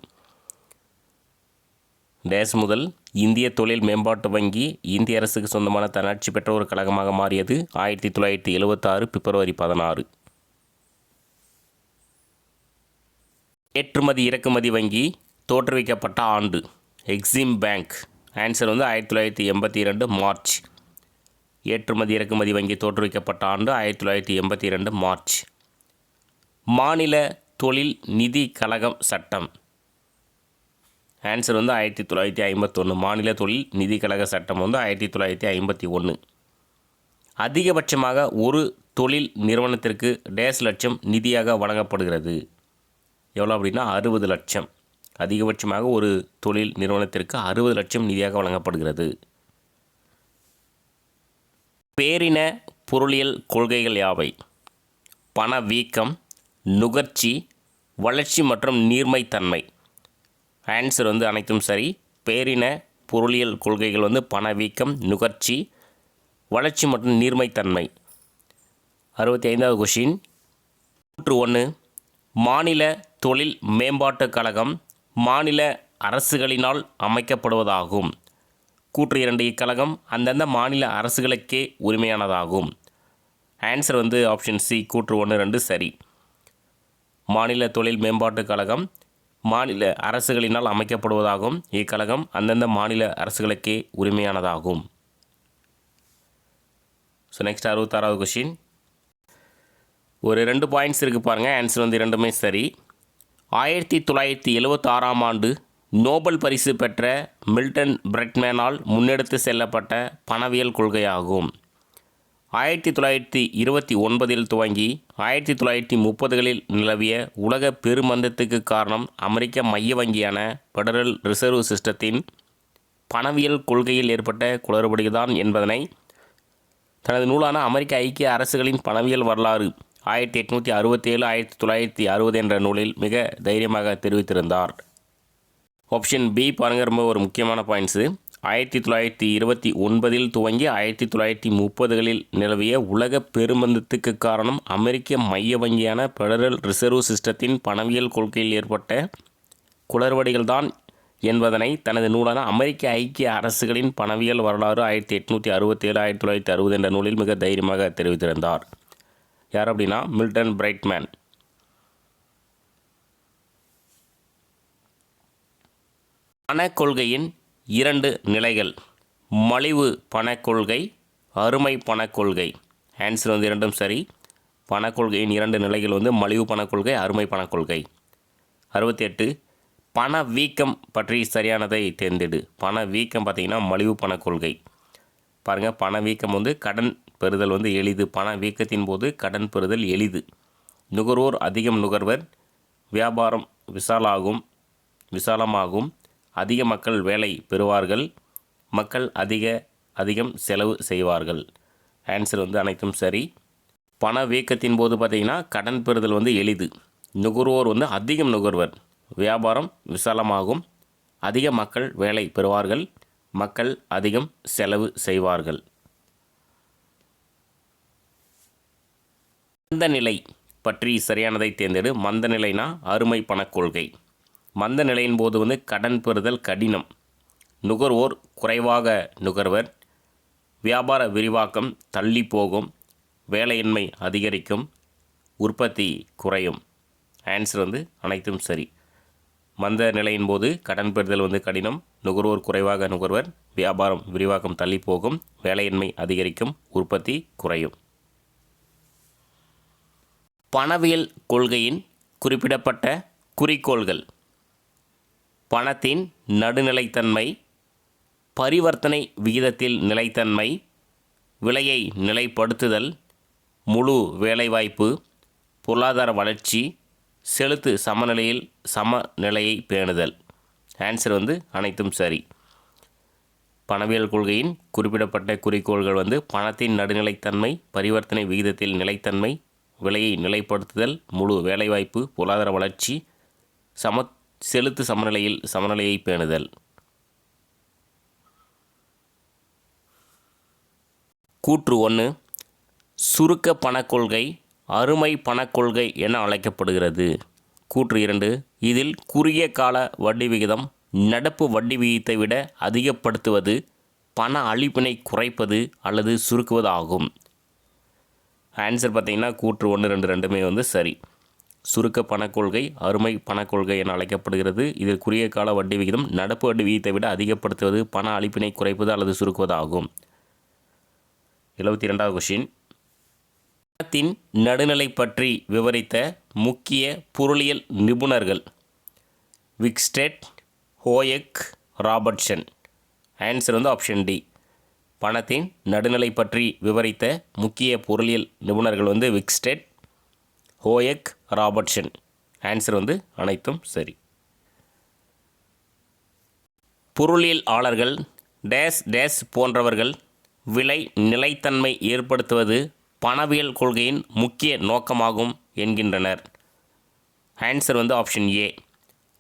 S1: டேஸ் முதல் இந்திய தொழில் மேம்பாட்டு வங்கி இந்திய அரசுக்கு சொந்தமான தன்னாட்சி பெற்ற ஒரு கழகமாக மாறியது. 1976 பிப்ரவரி 16. ஏற்றுமதி இறக்குமதி வங்கி தோற்றுவிக்கப்பட்ட ஆண்டு. Exim bank. Answer 1982 March. ஏற்றுமதி இறக்குமதி வங்கி தோற்றுவிக்கப்பட்ட ஆண்டு 1982 மார்ச். மாநில தொழில் நிதி கழகம் சட்டம். ஆன்சர் 1951. மாநில தொழில் நிதி கழக சட்டம் 1951. அதிகபட்சமாக ஒரு தொழில் நிறுவனத்திற்கு டேஸ் லட்சம் நிதியாக வழங்கப்படுகிறது. எவ்வளோ அப்படின்னா 60 லட்சம். அதிகபட்சமாக ஒரு தொழில் நிறுவனத்திற்கு 60 லட்சம் நிதியாக வழங்கப்படுகிறது. பேரின பொருளியல் கொள்கைகள் யாவை? பணவீக்கம், நுகர்ச்சி, வளர்ச்சி மற்றும் நீர்மைத்தன்மை. ஆன்சர் அனைத்தும் சரி. பேரின பொருளியல் கொள்கைகள் பணவீக்கம், நுகர்ச்சி, வளர்ச்சி மற்றும் நீர்மைத்தன்மை. 65வது கொஷின். 1. மாநில தொழில் மேம்பாட்டுக் கழகம் மாநில அரசுகளினால் அமைக்கப்படுவதாகும். கூற்று 2. இக்கழகம் அந்தந்த மாநில அரசுகளுக்கே உரிமையானதாகும். ஆன்சர் ஆப்ஷன் சி கூற்று 1, 2 சரி. மாநில தொழில் மேம்பாட்டுக் கழகம் மாநில அரசுகளினால் அமைக்கப்படுவதாகும். இக்கழகம் அந்தந்த மாநில அரசுகளுக்கே உரிமையானதாகும். ஸோ நெக்ஸ்ட் 66வது கொஷின். ஒரு 2 பாயிண்ட்ஸ் இருக்குது பாருங்கள். ஆன்சர் இரண்டுமே சரி. 1976ஆம் ஆண்டு நோபல் பரிசு பெற்ற மில்டன் பிரெட்மேனால் முன்னெடுத்து செல்லப்பட்ட பணவியல் கொள்கையாகும். 1929 துவங்கி 1930களில் நிலவிய உலக பெருமந்தத்துக்கு காரணம் அமெரிக்க மைய வங்கியான ஃபெடரல் ரிசர்வ் சிஸ்டத்தின் பணவியல் கொள்கையில் ஏற்பட்ட குளறுபடிதான் என்பதனை தனது நூலான அமெரிக்க ஐக்கிய அரசுகளின் பணவியல் வரலாறு 1867 1960 என்ற நூலில் மிக தைரியமாக தெரிவித்திருந்தார். ஆப்ஷன் பி பாருங்கள், ரொம்ப ஒரு முக்கியமான பாயிண்ட்ஸு. 1929 துவங்கி 1930களில் நிலவிய உலக பெருமந்தத்துக்கு காரணம் அமெரிக்க மைய வங்கியான ஃபெடரல் ரிசர்வ் சிஸ்டத்தின் பணவியல் கொள்கையில் ஏற்பட்ட குளறுபடிகள்தான் என்பதனை தனது நூலான அமெரிக்க ஐக்கிய அரசுகளின் பணவியல் வரலாறு 1867 1960 என்ற நூலில் மிக தைரியமாக தெரிவித்திருந்தார். யார் அப்படின்னா மில்டன் பிரைட்மேன். பணக்கொள்கையின் 2 நிலைகள். மலிவு பணக்கொள்கை, அருமை பணக்கொள்கை. ஆன்சர் இரண்டும் சரி. பணக்கொள்கையின் 2 நிலைகள் மலிவு பணக்கொள்கை, அருமை பணக்கொள்கை. 68. பணவீக்கம் பற்றி சரியானதை தேர்ந்தெடு. பணவீக்கம் பார்த்திங்கன்னா மலிவு பண கொள்கை. பாருங்கள், பணவீக்கம் வந்து கடன் பெறுதல் வந்து எளிது. பணவீக்கத்தின் போது கடன் பெறுதல் எளிது. நுகர்வோர் அதிகம் நுகர்வர், வியாபாரம் விசாலமாகும், அதிக மக்கள் வேலை பெறுவார்கள், மக்கள் அதிகம் செலவு செய்வார்கள். ஆன்சர் வந்து அனைத்தும் சரி. பணவீக்கத்தின் போது பார்த்திங்கன்னா கடன் பெறுதல் வந்து எளிது. நுகர்வோர் வந்து அதிகம் நுகர்வர், வியாபாரம் விசாலமாகும், அதிக மக்கள் வேலை பெறுவார்கள், மக்கள் அதிகம் செலவு செய்வார்கள். மந்தநிலை பற்றி சரியானதை தேர்ந்தெடு. மந்தநிலைனா அருமை பணக் கொள்கை. மந்த நிலையின் போது வந்து கடன் பெறுதல் கடினம், நுகர்வோர் குறைவாக நுகர்வர், வியாபார விரிவாக்கம் தள்ளி போகும், வேலையின்மை அதிகரிக்கும், உற்பத்தி குறையும். ஆன்சர் வந்து அனைத்தும் சரி. மந்த நிலையின் போது கடன் பெறுதல் வந்து கடினம், நுகர்வோர் குறைவாக நுகர்வர், வியாபாரம் விரிவாக்கம் தள்ளி போகும், வேலையின்மை அதிகரிக்கும், உற்பத்தி குறையும். பணவியல் கொள்கையின் குறிப்பிடப்பட்ட குறிக்கோள்கள்: பணத்தின் நடுநிலைத்தன்மை, பரிவர்த்தனை விகிதத்தில் நிலைத்தன்மை, விலையை நிலைப்படுத்துதல், முழு வேலைவாய்ப்பு, பொருளாதார வளர்ச்சி, செலுத்து சமநிலையில் சமநிலையை பேணுதல். ஆன்சர் வந்து அனைத்தும் சரி. பணவியல் கொள்கையின் குறிப்பிடப்பட்ட குறிக்கோள்கள் வந்து பணத்தின் நடுநிலைத்தன்மை, பரிவர்த்தனை விகிதத்தில் நிலைத்தன்மை, விலையை நிலைப்படுத்துதல், முழு வேலைவாய்ப்பு, பொருளாதார வளர்ச்சி, செலுத்து சமநிலையில் சமநிலையை பேணுதல். கூற்று 1, சுருக்க பணக்கொள்கை அருமை பணக்கொள்கை என அழைக்கப்படுகிறது. கூற்று 2, இதில் குறுகிய கால வட்டி விகிதம் நடப்பு வட்டி விகிதத்தை விட அதிகப்படுத்துவது பண அளிப்பினை குறைப்பது அல்லது சுருக்குவது ஆகும். ஆன்சர் பார்த்திங்கன்னா கூற்று 1, 2 ரெண்டுமே வந்து சரி. சுருக்க பணக்கொள்கை அருமை பணக்கொள்கை என அழைக்கப்படுகிறது. இதில் குறுகிய கால வட்டி விகிதம் நடப்பு வட்டி விகிதத்தை விட அதிகப்படுத்துவது பண அளிப்பினை குறைப்பது அல்லது சுருக்குவது ஆகும். 72வது கொஸ்டின். பணத்தின் நடுநிலை பற்றி விவரித்த முக்கிய பொருளியல் நிபுணர்கள்: விக்ஸ்டெட், ஹோயக், ராபர்ட்சன். ஆன்சர் வந்து ஆப்ஷன் டி. பணத்தின் நடுநிலை பற்றி விவரித்த முக்கிய பொருளியல் நிபுணர்கள் வந்து விக்ஸ்டெட், ஹோயக், ராபர்ட்சன். ஆன்சர் வந்து அனைத்தும் சரி. பொருளியலாளர்கள் டேஸ் டேஸ் போன்றவர்கள் விலை நிலைத்தன்மை ஏற்படுத்துவது பணவியல் கொள்கையின் முக்கிய நோக்கமாகும் என்கின்றனர். ஆன்சர் வந்து ஆப்ஷன் ஏ,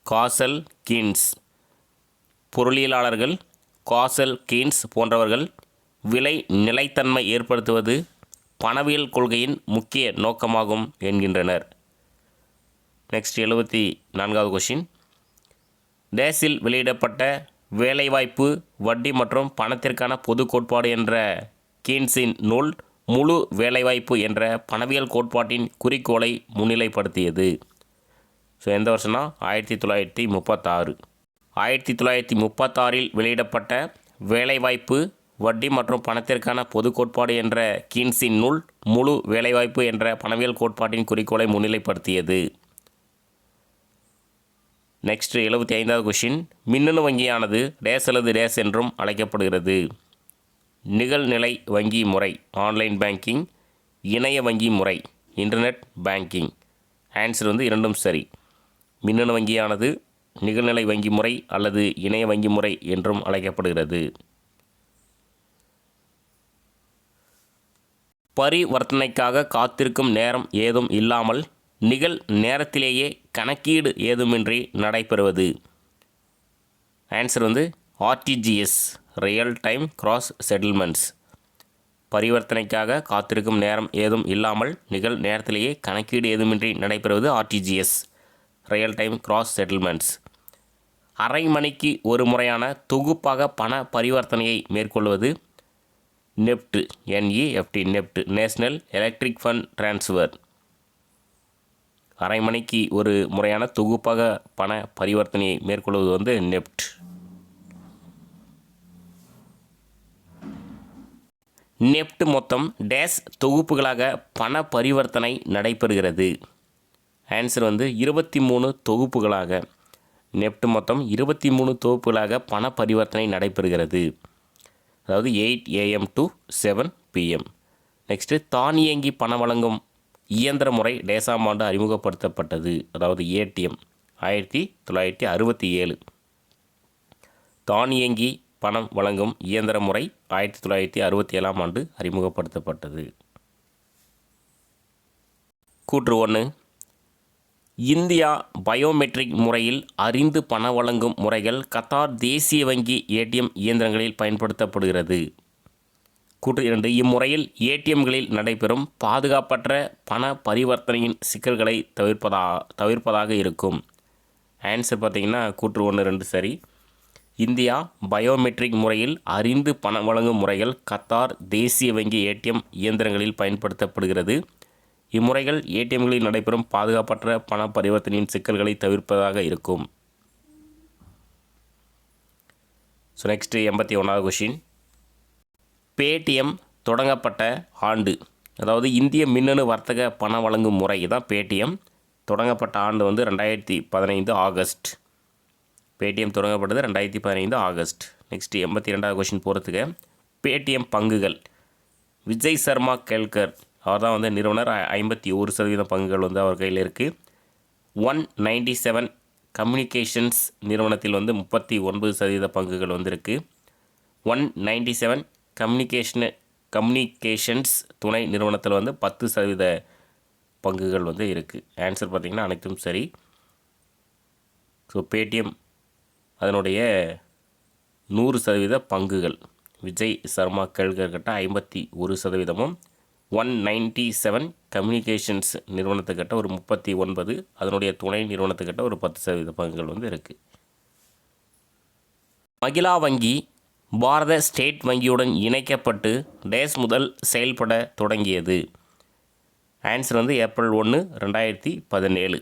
S1: காசல், கீன்ஸ். பொருளியலாளர்கள் காசல், கீன்ஸ் போன்றவர்கள் விலை நிலைத்தன்மை ஏற்படுத்துவது பணவியல் கொள்கையின் முக்கிய நோக்கமாகும் என்கின்றனர். நெக்ஸ்ட் 74வது கொஸ்டின். டேஸில் வெளியிடப்பட்ட வேலைவாய்ப்பு, வட்டி மற்றும் பணத்திற்கான பொது கோட்பாடு என்ற கீன்ஸின் நூல் முழு வேலைவாய்ப்பு என்ற பணவியல் கோட்பாட்டின் குறிக்கோளை முன்னிலைப்படுத்தியது. ஸோ எந்த வருஷம்னா 1936. 1936 வெளியிடப்பட்ட வேலைவாய்ப்பு, வட்டி மற்றும் பணத்திற்கான பொது கோட்பாடு என்ற கீன்ஸின் நூல் முழு வேலைவாய்ப்பு என்ற பணவியல் கோட்பாட்டின் குறிக்கோளை முன்னிலைப்படுத்தியது. Next 75வது question. மின்னணு வங்கியானது டேஸ் அல்லது டேஸ் என்றும் அழைக்கப்படுகிறது. நிகழ்நிலை வங்கி முறை, ஆன்லைன் பேங்கிங், இணைய வங்கி முறை, இன்டர்நெட் பேங்கிங். ஆன்சர் வந்து இரண்டும் சரி. மின்னணு வங்கியானது நிகழ்நிலை வங்கி முறை அல்லது இணைய வங்கி முறை என்றும் அழைக்கப்படுகிறது. பரிவர்த்தனைக்காக காத்திருக்கும் நேரம் ஏதும் இல்லாமல் நிகழ் நேரத்திலேயே கணக்கீடு ஏதுமின்றி நடைபெறுவது. ஆன்சர் வந்து RTGS, real time gross settlements. பரிவர்த்தனைக்காக காத்திருக்கும் நேரம் ஏதும் இல்லாமல் நிகழ் நேரத்திலேயே கணக்கீடு ஏதுமின்றி நடைபெறுவது RTGS, real time gross settlements. அரை மணிக்கு ஒரு முறையான தொகுப்பாக பண பரிவர்த்தனையை மேற்கொள்வது NEFT, NEFT, NEFT, national electric fund transfer. அரை மணிக்கு ஒரு முறையான தொகுப்பாக பண பரிவர்த்தனையை மேற்கொள்வது வந்து நெஃப்ட். நெஃப்ட் மொத்தம் டேஸ் தொகுப்புகளாக பண பரிவர்த்தனை நடைபெறுகிறது. ஆன்சர் வந்து 23 தொகுப்புகளாக. நெஃப்ட் மொத்தம் 23 தொகுப்புகளாக பண பரிவர்த்தனை நடைபெறுகிறது. அதாவது 8 AM to 7 PM. நெக்ஸ்ட்டு தானியங்கி பணம் வழங்கும் இயந்திர முறை டேசாம் ஆண்டு அறிமுகப்படுத்தப்பட்டது. அதாவது ஏடிஎம் 1967. தானியங்கி பணம் வழங்கும் இயந்திர முறை 1967ஆம் ஆண்டு அறிமுகப்படுத்தப்பட்டது. கூற்று 1. இந்தியா பயோமெட்ரிக் முறையில் அறிந்து பண வழங்கும் முறைகள் கத்தார் தேசிய வங்கி ஏடிஎம் இயந்திரங்களில் பயன்படுத்தப்படுகிறது. கூற்று 2. இம்முறையில் ஏடிஎம்களில் நடைபெறும் பாதுகாப்பற்ற பண பரிவர்த்தனையின் சிக்கல்களை தவிர்ப்பதாக இருக்கும். ஆன்சர் பார்த்தீங்கன்னா கூற்று 1, 2 சரி. இந்தியா பயோமெட்ரிக் முறையில் அறிந்து பணம் வழங்கும் முறைகள் கத்தார் தேசிய வங்கி ஏடிஎம் இயந்திரங்களில் பயன்படுத்தப்படுகிறது. இம்முறைகள் ஏடிஎம்களில் நடைபெறும் பாதுகாப்பற்ற பண பரிவர்த்தனையின் சிக்கல்களை தவிர்ப்பதாக இருக்கும். ஸோ நெக்ஸ்ட்டு 81வது கொஷின். பேடிஎம் தொடங்கப்பட்ட ஆண்டு. அதாவது இந்திய மின்னணு வர்த்தக பண வழங்கும் முறை தான் பேடிஎம். தொடங்கப்பட்ட ஆண்டு வந்து 2015 ஆகஸ்ட். பேடிஎம் தொடங்கப்பட்டது 2015 ஆகஸ்ட். நெக்ஸ்ட் 82வது கொஷின் போகிறதுக்கு. பேடிஎம் பங்குகள். விஜய் சர்மா கேல்கர் அவர் தான் வந்து நிறுவனர். 51% பங்குகள் வந்து அவர் கையில் இருக்குது. 197 கம்யூனிகேஷன்ஸ் நிறுவனத்தில் வந்து 39% பங்குகள் வந்து இருக்குது. 197 கம்யூனிகேஷன்ஸ் துணை நிறுவனத்தில் வந்து 10% பங்குகள் வந்து இருக்குது. ஆன்சர் பார்த்திங்கன்னா அனைத்தும் சரி. ஸோ பேடிஎம் அதனுடைய 100% பங்குகள் விஜய் சர்மா கேல்கர் கிட்ட 51%, 197 கம்யூனிகேஷன்ஸ் நிறுவனத்துக்கிட்ட ஒரு 39, அதனுடைய துணை நிறுவனத்துக்கிட்ட ஒரு 10% பங்குகள் வந்து இருக்குது. மகிழா வங்கி பாரத ஸ்டேட் வங்கியுடன் இணைக்கப்பட்டு டேஸ் முதல் செயல்பட தொடங்கியது. ஆன்சர் வந்து ஏப்ரல் 1, 2017.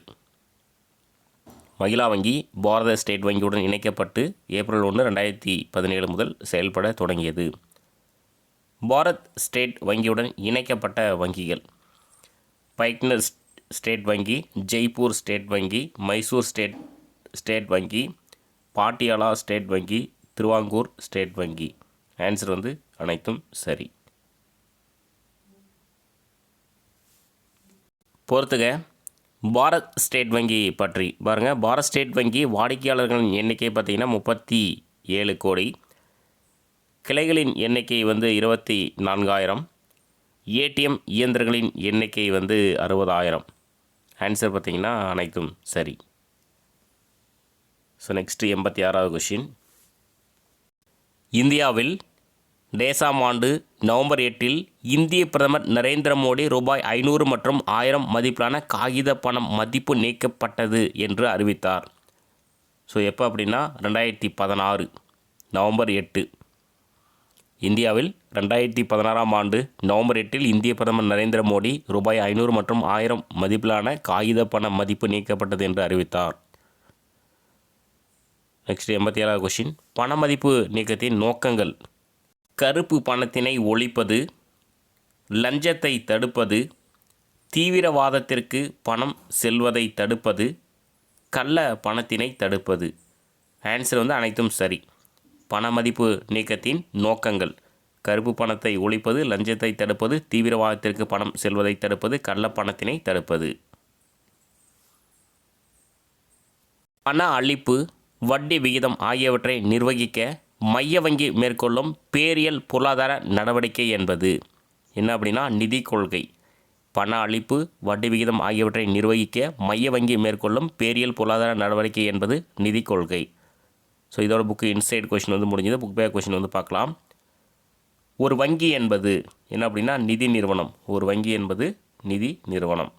S1: மகிழா வங்கி பாரத ஸ்டேட் வங்கியுடன் இணைக்கப்பட்டு ஏப்ரல் 1, 2017 முதல் செயல்பட தொடங்கியது. பாரத் ஸ்டேட் வங்கியுடன் இணைக்கப்பட்ட வங்கிகள்: பைக்னர் ஸ்டேட் வங்கி, ஜெய்ப்பூர் ஸ்டேட் வங்கி, மைசூர் ஸ்டேட் வங்கி, பாட்டியாலா ஸ்டேட் வங்கி, திருவாங்கூர் ஸ்டேட் வங்கி. ஆன்சர் வந்து அனைத்தும் சரி. பொறுத்துக பாரத் ஸ்டேட் வங்கி பற்றி பாருங்கள். பாரத் ஸ்டேட் வங்கி வாடிக்கையாளர்களின் எண்ணிக்கை பார்த்திங்கன்னா 37 கோடி. கிளைகளின் எண்ணிக்கை வந்து 24,000. ஏடிஎம் இயந்திரங்களின் எண்ணிக்கை வந்து 60,000. ஆன்சர் பார்த்திங்கன்னா அனைத்தும் சரி. ஸோ நெக்ஸ்ட்டு 86வது கொஷின். இந்தியாவில் டேசாம் ஆண்டு நவம்பர் 8 இந்திய பிரதமர் நரேந்திர மோடி ரூபாய் 500 மற்றும் 1000 மதிப்பிலான காகித பணம் மதிப்பு நீக்கப்பட்டது என்று அறிவித்தார். ஸோ எப்போ அப்படின்னா 2016 நவம்பர் 8. இந்தியாவில் 2016ஆம் ஆண்டு நவம்பர் 8 இந்திய பிரதமர் நரேந்திர மோடி ரூபாய் 500 மற்றும் 1000 மதிப்பிலான காகித பண மதிப்பு நீக்கப்பட்டது என்று அறிவித்தார். நெக்ஸ்ட் 87வது கொஷின். பண மதிப்பு நீக்கத்தின் நோக்கங்கள்: கருப்பு பணத்தினை ஒழிப்பது, லஞ்சத்தை தடுப்பது, தீவிரவாதத்திற்கு பணம் செல்வதை தடுப்பது, கள்ள பணத்தினை தடுப்பது. ஆன்சர் வந்து அனைத்தும் சரி. பண மதிப்பு நீக்கத்தின் நோக்கங்கள்: கருப்பு பணத்தை ஒழிப்பது, லஞ்சத்தை தடுப்பது, தீவிரவாதத்திற்கு பணம் செல்வதை தடுப்பது, கள்ள பணத்தினை தடுப்பது. பண அளிப்பு, வட்டி விகிதம் ஆகியவற்றை நிர்வகிக்க மைய வங்கி மேற்கொள்ளும் பேரியல் பொருளாதார நடவடிக்கை என்பது என்ன அப்படின்னா நிதி கொள்கை. பண அளிப்பு, வட்டி விகிதம் ஆகியவற்றை நிர்வகிக்க மைய வங்கி மேற்கொள்ளும் பேரியல் பொருளாதார நடவடிக்கை என்பது நிதி கொள்கை. ஸோ இதோட புக்கு இன்சைட் கொஷின் வந்து முடிஞ்சது. புக் பேக் கொஷின் வந்து பார்க்கலாம். ஒரு வங்கி என்பது என்ன அப்படின்னா நிதி நிறுவனம். ஒரு வங்கி என்பது நிதி நிறுவனம்.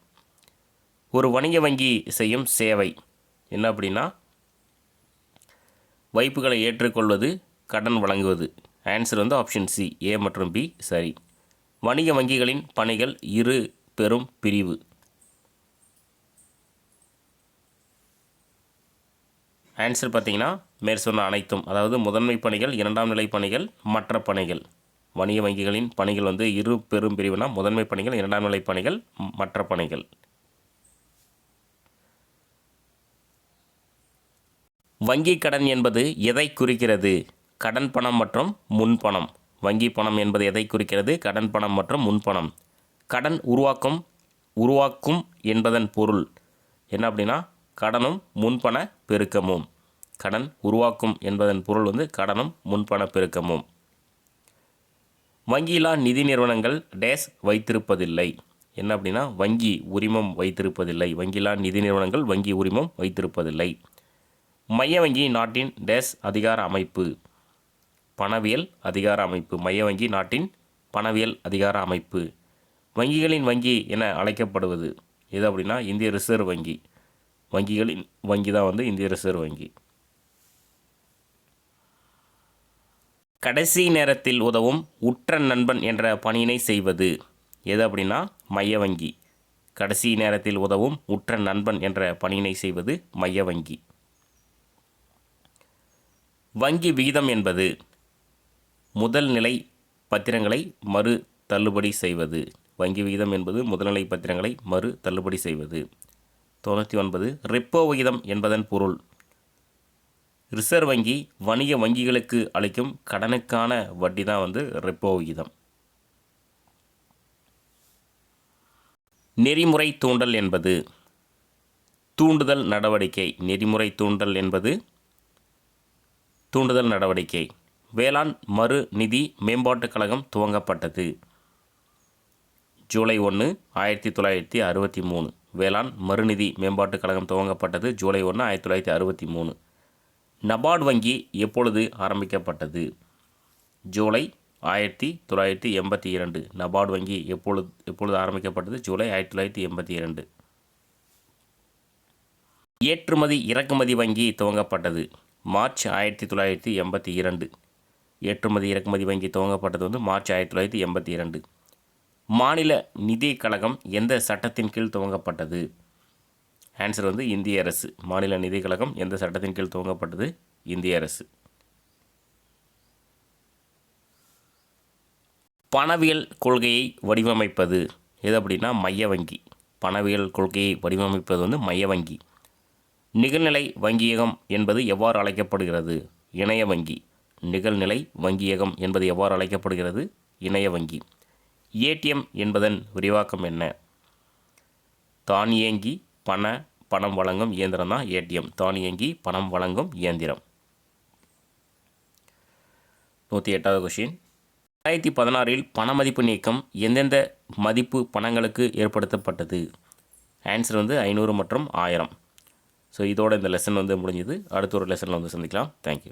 S1: ஒரு வணிக வங்கி செய்யும் சேவை என்ன அப்படின்னா வைப்புகளை ஏற்றுக்கொள்வது, கடன் வழங்குவது. ஆன்சர் வந்து ஆப்ஷன் சி, ஏ மற்றும் பி சரி. வணிக வங்கிகளின் பணிகள் இரு பெரும் பிரிவு. ஆன்சர் பார்த்தீங்கன்னா மேற்சொன்ன அனைத்தும், அதாவது முதன்மை பணிகள், இரண்டாம் நிலை பணிகள், மற்ற பணிகள். வணிக வங்கிகளின் பணிகள் வந்து இரு பெரும் பிரிவுனா முதன்மை பணிகள், இரண்டாம் நிலை பணிகள், மற்ற பணிகள். வங்கி கடன் என்பது எதை குறிக்கிறது? கடன் பணம் மற்றும் முன்பணம். வங்கி பணம் என்பது எதை குறிக்கிறது? கடன் பணம் மற்றும் முன்பணம். கடன் உருவாக்கும் என்பதன் பொருள் என்ன அப்படின்னா கடனும் முன்பண பெருக்கமும். கடன் உருவாக்கும் என்பதன் பொருள் வந்து கடனும் முன்பண பெருக்கமும். வங்கியில்லா நிதி நிறுவனங்கள் டேஸ் வைத்திருப்பதில்லை. என்ன அப்படின்னா வங்கி உரிமம் வைத்திருப்பதில்லை. வங்கியில்லா நிதி நிறுவனங்கள் வங்கி உரிமம் வைத்திருப்பதில்லை. மைய வங்கி நாட்டின் டேஸ் அதிகார அமைப்பு. பணவியல் அதிகார அமைப்பு. மைய வங்கி நாட்டின் பணவியல் அதிகார அமைப்பு. வங்கிகளின் வங்கி என அழைக்கப்படுவது எது அப்படின்னா இந்திய ரிசர்வ் வங்கி. வங்கிகளின் வங்கி தான் வந்து இந்திய ரிசர்வ் வங்கி. கடைசி நேரத்தில் உதவும் உற்ற நண்பன் என்ற பணியினை செய்வது எது அப்படின்னா மைய வங்கி. கடைசி நேரத்தில் உதவும் உற்ற நண்பன் என்ற பணியினை செய்வது மைய வங்கி. வங்கி விகிதம் என்பது முதல் நிலை பத்திரங்களை மறு தள்ளுபடி செய்வது. வங்கி விகிதம் என்பது முதல்நிலை பத்திரங்களை மறு தள்ளுபடி செய்வது. 99 ரெப்போ விகிதம் என்பதன் பொருள். ரிசர்வ் வங்கி வணிக வங்கிகளுக்கு அளிக்கும் கடனுக்கான வட்டி தான் வந்து ரெப்போ விகிதம். நெறிமுறை தூண்டல் என்பது தூண்டுதல் நடவடிக்கை. நெறிமுறை தூண்டல் என்பது தூண்டுதல் நடவடிக்கை. வேளாண் மறு நிதி மேம்பாட்டுக் கழகம் துவங்கப்பட்டது. ஜூலை 1, 1963. வேளாண் மறுநிதி மேம்பாட்டுக் கழகம் துவங்கப்பட்டது ஜூலை 1, 1963. நபார்டு வங்கி எப்பொழுது ஆரம்பிக்கப்பட்டது? ஜூலை 1982. நபார்டு வங்கி எப்பொழுது ஆரம்பிக்கப்பட்டது? ஜூலை 1982. ஏற்றுமதி இறக்குமதி வங்கி துவங்கப்பட்டது மார்ச் 1982. ஏற்றுமதி இறக்குமதி வங்கி துவங்கப்பட்டது வந்து மார்ச் 1982. மாநில நிதி கழகம் எந்த சட்டத்தின் கீழ் துவங்கப்பட்டது? ஆன்சர் வந்து இந்திய அரசு. மாநில நிதி கழகம் எந்த சட்டத்தின் கீழ் துவங்கப்பட்டது? இந்திய அரசு. பணவியல் கொள்கையை வடிவமைப்பது எது அப்படின்னா மைய வங்கி. பணவியல் கொள்கையை வடிவமைப்பது வந்து மைய வங்கி. நிகழ்நிலை வங்கியகம் என்பது எவ்வாறு அழைக்கப்படுகிறது? இணைய வங்கி. நிகழ்நிலை வங்கியகம் என்பது எவ்வாறு அழைக்கப்படுகிறது? இணைய வங்கி. ஏடிஎம் என்பதன் விரிவாக்கம் என்ன? தானியங்கி பணம் வழங்கும் இயந்திரம் தான் ஏடிஎம். தானியங்கி பணம் வழங்கும் இயந்திரம். 108வது கொஷின். 2016 பணமதிப்பு நீக்கம் எந்தெந்த மதிப்பு பணங்களுக்கு ஏற்படுத்தப்பட்டது? ஆன்சர் வந்து 500 மற்றும் 1000. ஸோ இதோட இந்த லெசன் வந்து முடிஞ்சுது. அடுத்த ஒரு லெசனில் வந்து சந்திக்கலாம். தேங்க்யூ.